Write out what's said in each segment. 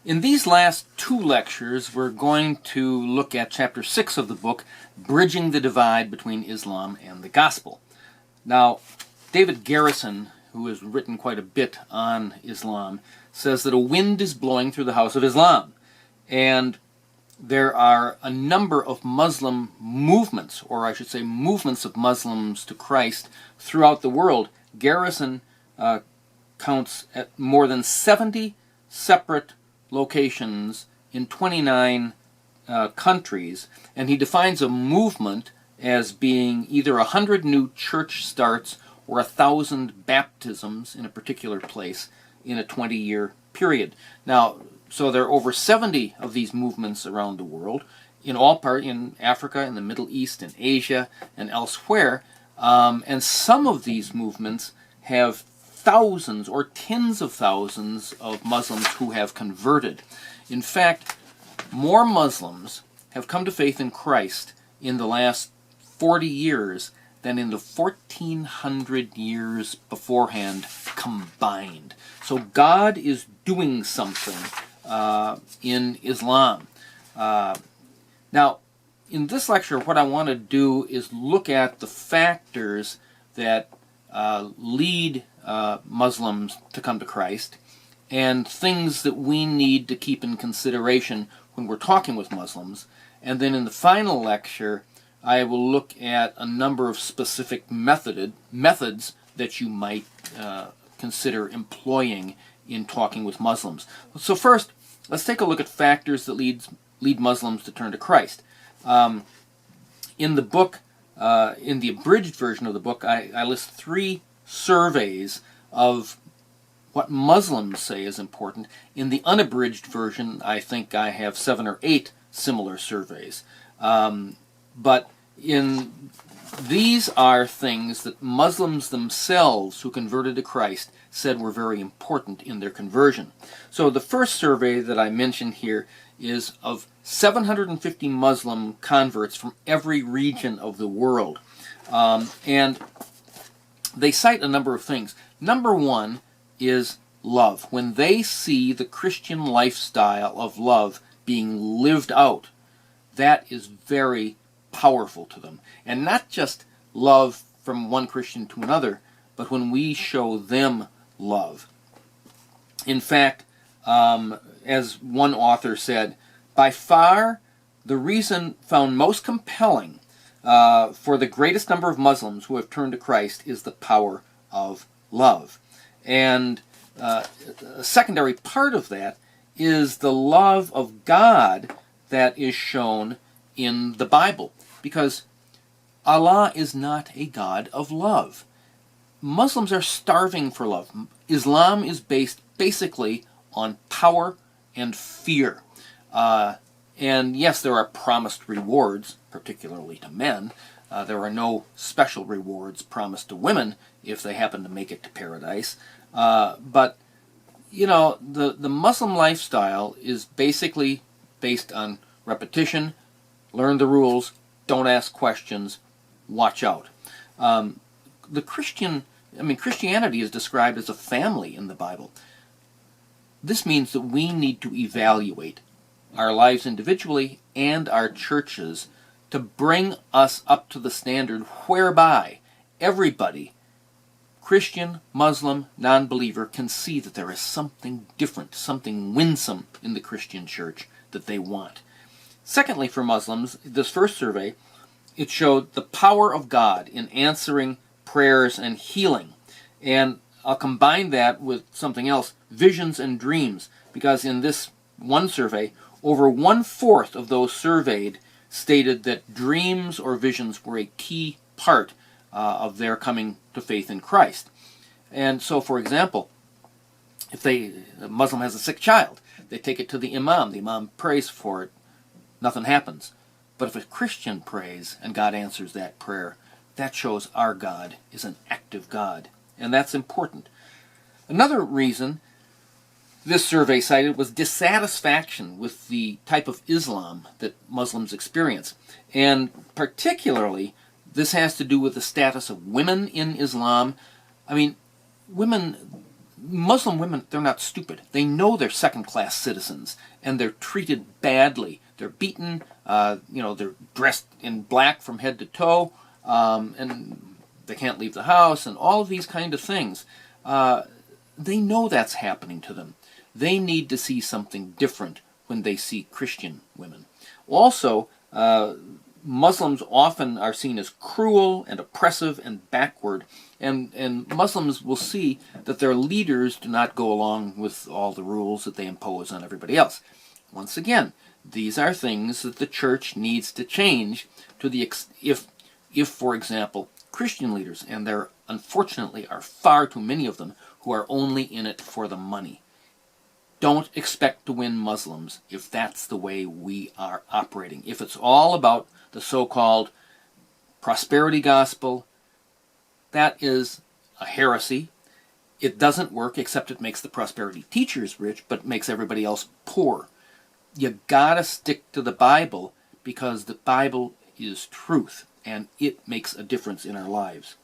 In these last two lectures, we're going to look at Chapter 6 of the book, Bridging the Divide Between Islam and the Gospel. Now, David Garrison, who has written quite a bit on Islam, says that a wind is blowing through the house of Islam. And there are a number of Muslim movements, or I should say movements of Muslims to Christ throughout the world. Garrison counts at more than 70 separate locations in 29 countries, and he defines a movement as being either 100 new church starts or 1,000 baptisms in a particular place in a 20-year period. Now, so there are over 70 of these movements around the world, in Africa, in the Middle East, in Asia, and elsewhere, and some of these movements have thousands or tens of thousands of Muslims who have converted. In fact, more Muslims have come to faith in Christ in the last 40 years than in the 1,400 years beforehand combined. So God is doing something in Islam. Now, in this lecture, what I want to do is look at the factors that lead Muslims to come to Christ, and things that we need to keep in consideration when we're talking with Muslims. And then in the final lecture, I will look at a number of specific methods that you might consider employing in talking with Muslims. So first, let's take a look at factors that lead Muslims to turn to Christ. In the book, in the abridged version of the book, I list 3 surveys of what Muslims say is important. In the unabridged version, I think I have 7 or 8 similar surveys. But these are things that Muslims themselves who converted to Christ said were very important in their conversion. So the first survey that I mentioned here is of 750 Muslim converts from every region of the world. And they cite a number of things. Number one is love. When they see the Christian lifestyle of love being lived out, that is very powerful to them. And not just love from one Christian to another, but when we show them love. In fact, as one author said, by far the reason found most compelling for the greatest number of Muslims who have turned to Christ is the power of love. And a secondary part of that is the love of God that is shown in the Bible, because Allah is not a God of love. Muslims are starving for love. Islam is based basically on power and fear. And yes, there are promised rewards, particularly to men. There are no special rewards promised to women if they happen to make it to paradise. But, you know, the Muslim lifestyle is basically based on repetition, learn the rules, don't ask questions, watch out. Christianity is described as a family in the Bible. This means that we need to evaluate our lives individually and our churches to bring us up to the standard whereby everybody, Christian, Muslim, non-believer, can see that there is something different, something winsome in the Christian church that they want. Secondly, for Muslims, this first survey, it showed the power of God in answering prayers and healing. And I'll combine that with something else, visions and dreams, because in this one survey, over 1/4 of those surveyed stated that dreams or visions were a key part of their coming to faith in Christ. And so, for example, if a Muslim has a sick child, they take it to the imam prays for it, nothing happens. But if a Christian prays and God answers that prayer, that shows our God is an active God, and that's important. Another reason this survey cited was dissatisfaction with the type of Islam that Muslims experience. And particularly, this has to do with the status of women in Islam. I mean, women, Muslim women, they're not stupid. They know they're second-class citizens, and they're treated badly. They're beaten, they're dressed in black from head to toe, and they can't leave the house, and all of these kind of things. They know that's happening to them. They need to see something different when they see Christian women. Also, Muslims often are seen as cruel and oppressive and backward, and Muslims will see that their leaders do not go along with all the rules that they impose on everybody else. Once again, these are things that the church needs to change to the if for example, Christian leaders, and there unfortunately are far too many of them who are only in it for the money. Don't expect to win Muslims if that's the way we are operating. If it's all about the so-called prosperity gospel, that is a heresy. It doesn't work, except it makes the prosperity teachers rich, but makes everybody else poor. You gotta stick to the Bible, because the Bible is truth, and it makes a difference in our lives.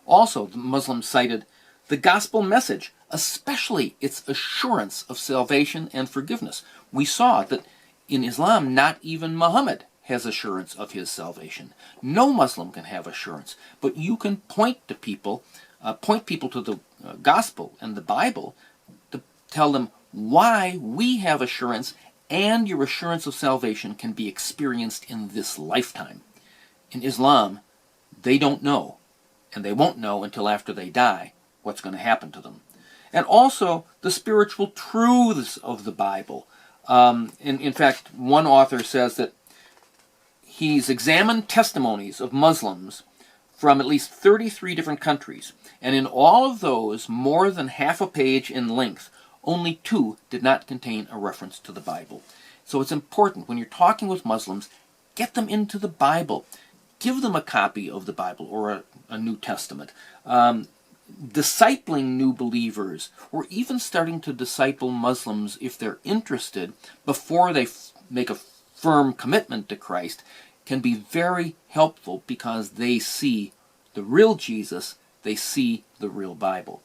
Also, the Muslims cited the gospel message, especially its assurance of salvation and forgiveness. We saw that in Islam, not even Muhammad has assurance of his salvation. No Muslim can have assurance, but you can point people to the gospel and the Bible to tell them why we have assurance, and your assurance of salvation can be experienced in this lifetime. In Islam, they don't know, and they won't know until after they die, what's going to happen to them. And also the spiritual truths of the Bible. In fact, one author says that he's examined testimonies of Muslims from at least 33 different countries, and in all of those, more than half a page in length, only 2 did not contain a reference to the Bible. So it's important, when you're talking with Muslims, get them into the Bible. Give them a copy of the Bible or a New Testament. Discipling new believers, or even starting to disciple Muslims if they're interested before they make a firm commitment to Christ, can be very helpful, because they see the real Jesus, they see the real Bible.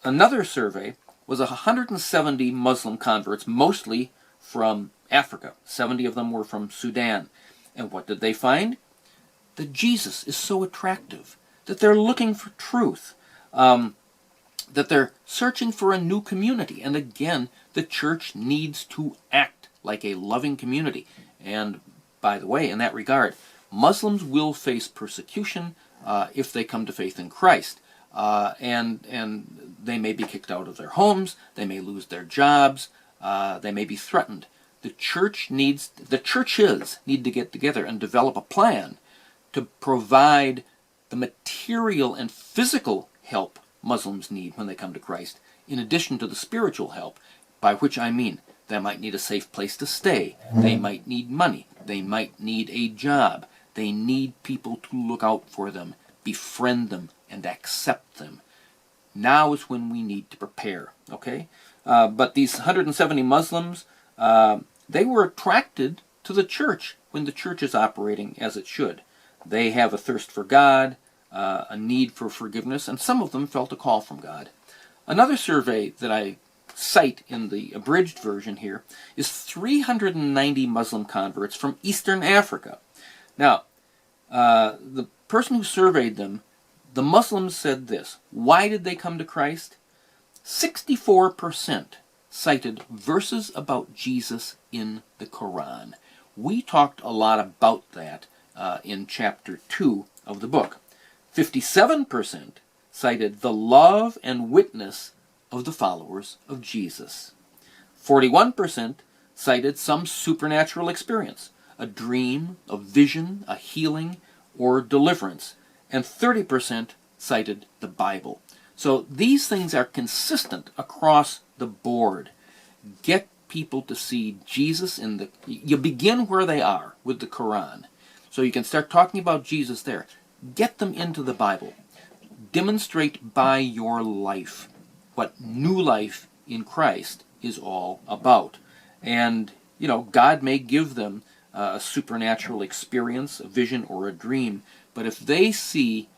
Another survey was 170 Muslim converts, mostly from Africa. 70 of them were from Sudan. And what did they find? That Jesus is so attractive, that they're looking for truth, that they're searching for a new community. And again, the church needs to act like a loving community. And by the way, in that regard, Muslims will face persecution if they come to faith in Christ. And they may be kicked out of their homes, they may lose their jobs, they may be threatened. The churches need to get together and develop a plan to provide the material and physical help Muslims need when they come to Christ, in addition to the spiritual help, by which I mean they might need a safe place to stay, they might need money, they might need a job, they need people to look out for them, befriend them, and accept them. Now is when we need to prepare, okay? But these 170 Muslims, they were attracted to the church when the church is operating as it should. They have a thirst for God, a need for forgiveness, and some of them felt a call from God. Another survey that I cite in the abridged version here is 390 Muslim converts from Eastern Africa. Now, the person who surveyed them, the Muslims said this. Why did they come to Christ? 64% cited verses about Jesus in the Quran. We talked a lot about that in chapter 2 of the book. 57% cited the love and witness of the followers of Jesus. 41% cited some supernatural experience, a dream, a vision, a healing, or deliverance. And 30% cited the Bible. So these things are consistent across the board. Get people to see Jesus in the... You begin where they are with the Quran. So you can start talking about Jesus there. Get them into the Bible. Demonstrate by your life what new life in Christ is all about. And, you know, God may give them a supernatural experience, a vision, or a dream, but if they see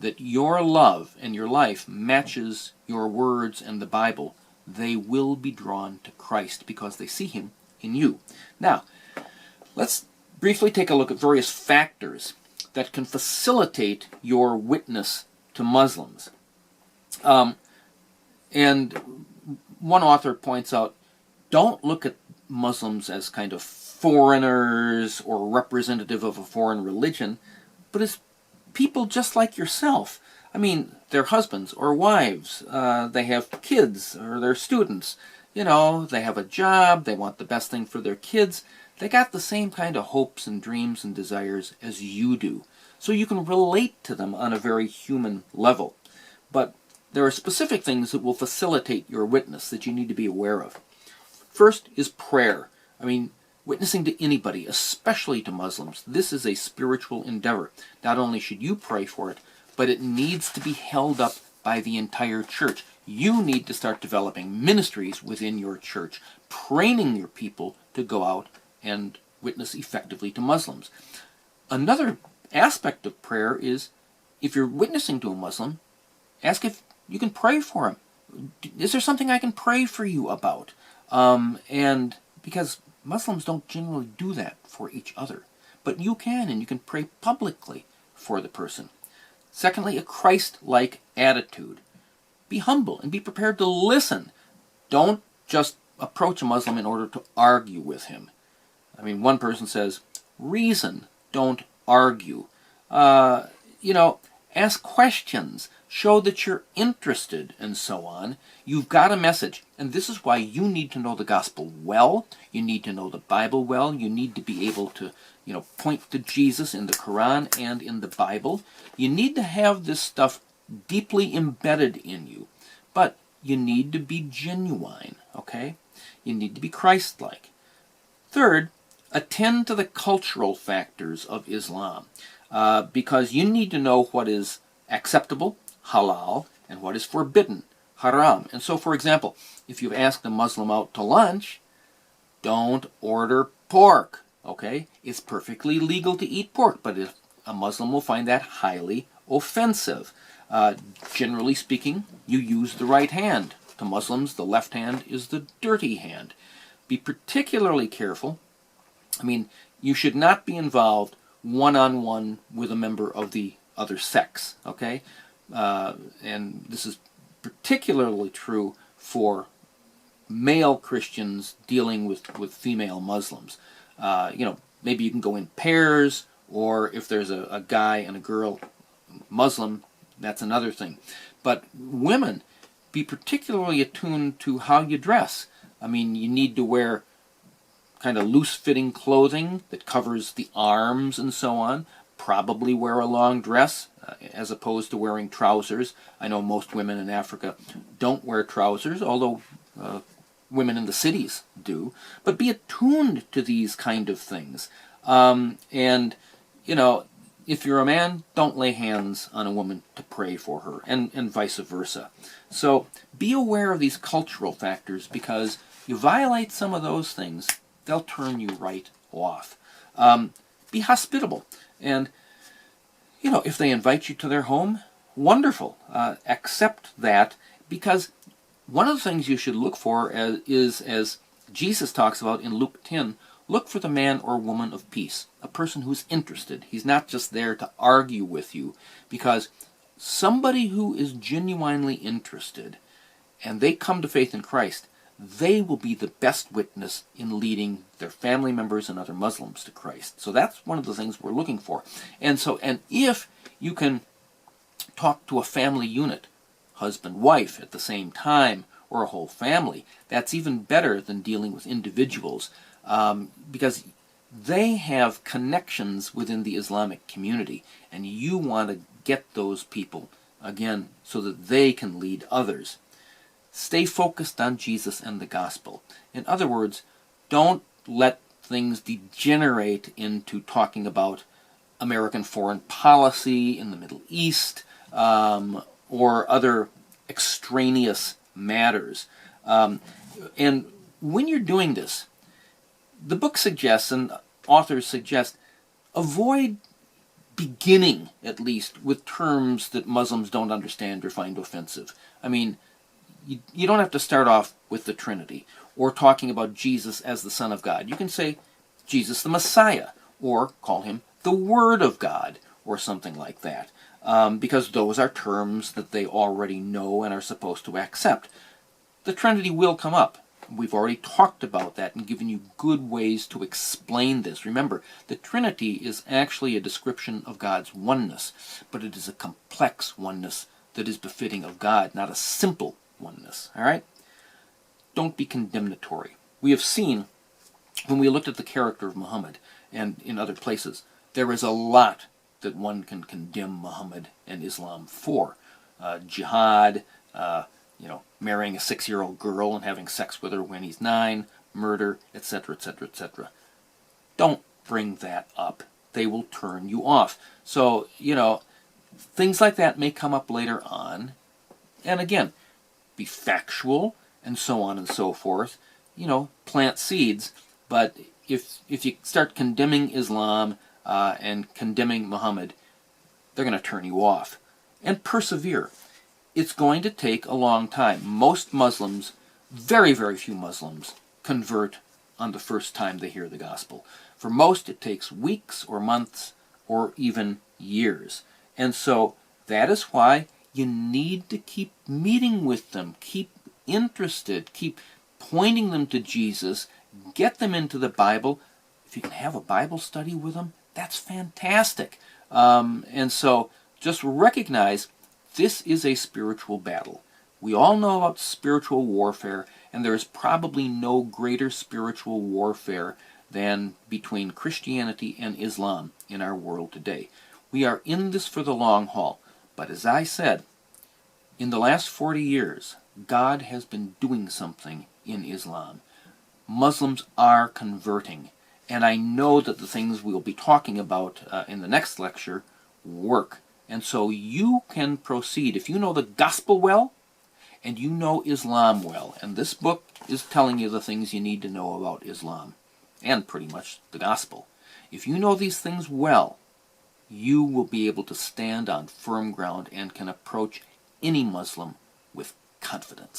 that your love and your life matches your words and the Bible, they will be drawn to Christ because they see him in you. Now, let's briefly take a look at various factors that can facilitate your witness to Muslims. And one author points out, don't look at Muslims as kind of foreigners or representative of a foreign religion, but as people just like yourself. I mean, they're husbands or wives, they have kids or they're students, they have a job, they want the best thing for their kids. They got the same kind of hopes and dreams and desires as you do. So you can relate to them on a very human level. But there are specific things that will facilitate your witness that you need to be aware of. First is prayer. I mean, witnessing to anybody, especially to Muslims, this is a spiritual endeavor. Not only should you pray for it, but it needs to be held up by the entire church. You need to start developing ministries within your church, training your people to go out and witness effectively to Muslims. Another aspect of prayer is, if you're witnessing to a Muslim, ask if you can pray for him. Is there something I can pray for you about? And because Muslims don't generally do that for each other, but you can, and you can pray publicly for the person. Secondly, a Christ-like attitude. Be humble and be prepared to listen. Don't just approach a Muslim in order to argue with him. I mean, one person says, reason, don't argue. Ask questions. Show that you're interested, and so on. You've got a message, and this is why you need to know the gospel well. You need to know the Bible well. You need to be able to, point to Jesus in the Quran and in the Bible. You need to have this stuff deeply embedded in you, but you need to be genuine, okay? You need to be Christ-like. Third, attend to the cultural factors of Islam, because you need to know what is acceptable, halal, and what is forbidden, haram. And so, for example, if you've asked a Muslim out to lunch, don't order pork, okay? It's perfectly legal to eat pork, but if a Muslim will find that highly offensive. Generally speaking, you use the right hand. To Muslims, the left hand is the dirty hand. Be particularly careful. I mean, you should not be involved one-on-one with a member of the other sex, okay? And this is particularly true for male Christians dealing with female Muslims. Maybe you can go in pairs, or if there's a guy and a girl Muslim, that's another thing. But women, be particularly attuned to how you dress. I mean, you need to wear kind of loose-fitting clothing that covers the arms and so on. Probably wear a long dress as opposed to wearing trousers. I know most women in Africa don't wear trousers, although women in the cities do. But be attuned to these kind of things. If you're a man, don't lay hands on a woman to pray for her, and vice versa. So be aware of these cultural factors, because you violate some of those things, they'll turn you right off. Be hospitable. And, if they invite you to their home, wonderful. Accept that, because one of the things you should look for is, as Jesus talks about in Luke 10, look for the man or woman of peace, a person who's interested. He's not just there to argue with you, because somebody who is genuinely interested and they come to faith in Christ, they will be the best witness in leading their family members and other Muslims to Christ. So that's one of the things we're looking for. And if you can talk to a family unit, husband, wife at the same time, or a whole family, that's even better than dealing with individuals, because they have connections within the Islamic community, and you want to get those people, again, so that they can lead others. Stay focused on Jesus and the gospel. In other words, don't let things degenerate into talking about American foreign policy in the Middle East, or other extraneous matters. And when you're doing this, the book suggests, and authors suggest, avoid beginning, at least, with terms that Muslims don't understand or find offensive. I mean, You don't have to start off with the Trinity or talking about Jesus as the Son of God. You can say Jesus the Messiah, or call him the Word of God, or something like that, because those are terms that they already know and are supposed to accept. The Trinity will come up. We've already talked about that and given you good ways to explain this. Remember, the Trinity is actually a description of God's oneness, but it is a complex oneness that is befitting of God, not a simple oneness. All right? Don't be condemnatory. We have seen, when we looked at the character of Muhammad and in other places, there is a lot that one can condemn Muhammad and Islam for. Jihad, marrying a 6-year-old girl and having sex with her when he's 9, murder, etc., etc., etc. Don't bring that up. They will turn you off. So, things like that may come up later on. And again, be factual and so on and so forth. Plant seeds. But if you start condemning Islam and condemning Muhammad, they're going to turn you off. And persevere. It's going to take a long time. Most Muslims, very, very few Muslims, convert on the first time they hear the gospel. For most, it takes weeks or months or even years. And so that is why you need to keep meeting with them, keep interested, keep pointing them to Jesus, get them into the Bible. If you can have a Bible study with them, that's fantastic. And so just recognize this is a spiritual battle. We all know about spiritual warfare, and there is probably no greater spiritual warfare than between Christianity and Islam in our world today. We are in this for the long haul. But as I said, in the last 40 years, God has been doing something in Islam. Muslims are converting. And I know that the things we'll be talking about in the next lecture work. And so you can proceed. If you know the gospel well, and you know Islam well, and this book is telling you the things you need to know about Islam, and pretty much the gospel. If you know these things well, you will be able to stand on firm ground and can approach any Muslim with confidence.